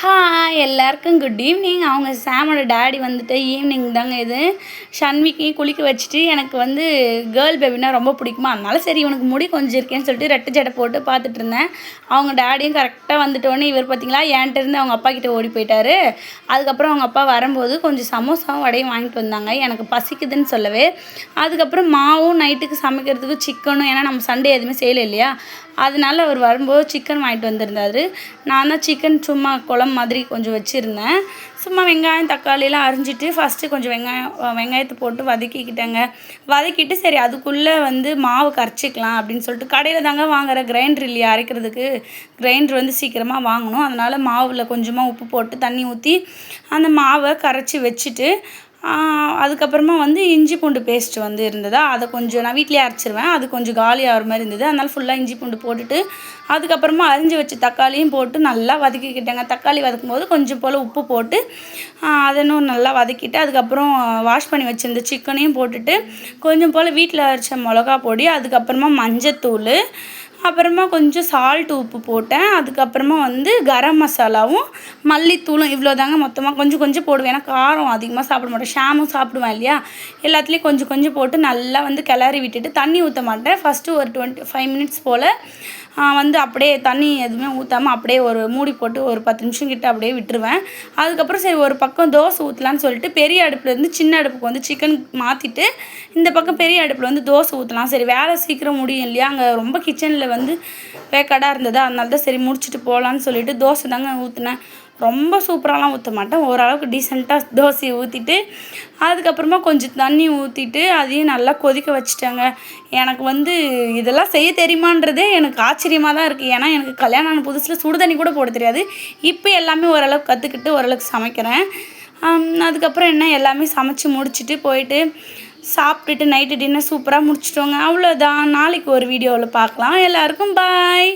Hi எல்லாருக்கும் good evening. அவங்க சாமோட daddy வந்துட்டு ஈவினிங் தாங்க இது ஷன்விக்கு குளிக்க வச்சுட்டு எனக்கு வந்து கேர்ள் பேபினா ரொம்ப பிடிக்குமா, அதனால சரி இவனுக்கு முடி கொஞ்சம் இருக்கேன்னு சொல்லிட்டு ரெட்டை ஜடை போட்டு பார்த்துட்டு இருந்தேன். அவங்க டேடியும் கரெக்டாக வந்துட்டோன்னே இவர் பார்த்திங்களா என்கிட்ட இருந்து அவங்க அப்பா கிட்டே ஓடி போயிட்டாரு. அதுக்கப்புறம் அவங்க அப்பா வரும்போது கொஞ்சம் சமோசாவும் வடையும் வாங்கிட்டு வந்தாங்க. எனக்கு பசிக்குதுன்னு சொல்லவே அதுக்கப்புறம் மாவும் நைட்டுக்கு சமைக்கிறதுக்கு சிக்கனும், ஏன்னா நம்ம சண்டே எதுவுமே செய்யலை இல்லையா, அதனால அவர் வரும்போது சிக்கன் வாங்கிட்டு வந்திருந்தார். நான் தான் சிக்கன் சும்மா குழம்பு மாதிரி கொஞ்சம் வச்சுருந்தேன். சும்மா வெங்காயம் தக்காளியெலாம் அரிஞ்சிட்டு ஃபஸ்ட்டு கொஞ்சம் வெங்காயத்தை போட்டு வதக்கிக்கிட்டேங்க. வதக்கிட்டு சரி அதுக்குள்ளே வந்து மாவு கரைச்சிக்கலாம் அப்படின்னு சொல்லிட்டு கடையில் தாங்க வாங்குகிற கிரைண்டர் இல்லையா அரைக்கிறதுக்கு, கிரைண்டர் வந்து சீக்கிரமாக வாங்கணும். அதனால் மாவில் கொஞ்சமாக உப்பு போட்டு தண்ணி ஊற்றி அந்த மாவை கரைச்சி வச்சுட்டு அதுக்கப்புறமா வந்து இஞ்சி பூண்டு பேஸ்ட்டு வந்து இருந்ததா, அதை கொஞ்சம் நான் வீட்டிலே அரைச்சிருவேன். அது கொஞ்சம் காலி ஆகிற மாதிரி இருந்தது. அதனால் ஃபுல்லாக இஞ்சி பூண்டு போட்டுட்டு அதுக்கப்புறமா அரிஞ்சு வச்ச தக்காளியும் போட்டு நல்லா வதக்கிக்கிட்டேங்க. தக்காளி வதக்கும் போது கொஞ்சம் போல் உப்பு போட்டு அதை இன்னும் நல்லா வதக்கிட்டு அதுக்கப்புறம் வாஷ் பண்ணி வச்சுருந்த சிக்கனையும் போட்டுட்டு கொஞ்சம் போல் வீட்டில் அரைச்ச மிளகா பொடி, அதுக்கப்புறமா மஞ்சத்தூள், அப்புறமா கொஞ்சம் சால்ட்டு உப்பு போட்டேன். அதுக்கப்புறமா வந்து கரம் மசாலாவும் மல்லித்தூளும் இவ்வளோ தாங்க மொத்தமாக கொஞ்சம் கொஞ்சம் போடுவேன். ஏன்னா காரம் அதிகமாக சாப்பிட மாட்டேன், ஷாமும் சாப்பிடுவேன் இல்லையா, எல்லாத்துலேயும் கொஞ்சம் கொஞ்சம் போட்டு நல்லா வந்து கிளறி விட்டுட்டு தண்ணி ஊற்ற மாட்டேன். ஃபஸ்ட்டு ஒரு 25 மினிட்ஸ் போல் வந்து அப்படியே தண்ணி எதுவுமே ஊற்றாமல் அப்படியே ஒரு மூடி போட்டு ஒரு 10 நிமிஷம் கிட்ட அப்படியே விட்டுருவேன். அதுக்கப்புறம் சரி ஒரு பக்கம் தோசை ஊற்றலான்னு சொல்லிட்டு பெரிய அடுப்புலேருந்து சின்ன அடுப்புக்கு வந்து சிக்கன் மாற்றிட்டு இந்த பக்கம் பெரிய அடுப்பில் வந்து தோசை ஊற்றலாம், சரி வேலை சீக்கிரம் முடியும் இல்லையா, அங்கே ரொம்ப கிச்சனில் வந்து வேக்காடாக இருந்தது, அதனால தான் சரி முடிச்சுட்டு போகலான்னு சொல்லிட்டு தோசை தாங்க ஊற்றினேன். ரொம்ப சூப்பராகலாம் ஊற்ற மாட்டேன், ஓரளவுக்கு டீசெண்டாக தோசையை ஊற்றிட்டு அதுக்கப்புறமா கொஞ்சம் தண்ணி ஊற்றிட்டு அதையும் நல்லா கொதிக்க வச்சுட்டேங்க. எனக்கு வந்து இதெல்லாம் செய்ய தெரியுமான்றதே எனக்கு ஆச்சரியமாக தான் இருக்குது. ஏன்னா எனக்கு கல்யாணம் ஆன புதுசில் சுடு தண்ணி கூட போட தெரியாது. இப்போ எல்லாமே ஓரளவுக்கு கற்றுக்கிட்டு ஓரளவுக்கு சமைக்கிறேன். அதுக்கப்புறம் என்ன எல்லாமே சமைச்சு முடிச்சுட்டு போயிட்டு சாப்பிட்டுட்டு நைட்டு டின்னர் சூப்பராக முடிச்சிட்டோங்க. அவ்வளோதான். நாளைக்கு ஒரு வீடியோவில் பார்க்கலாம். எல்லாருக்கும் பாய்.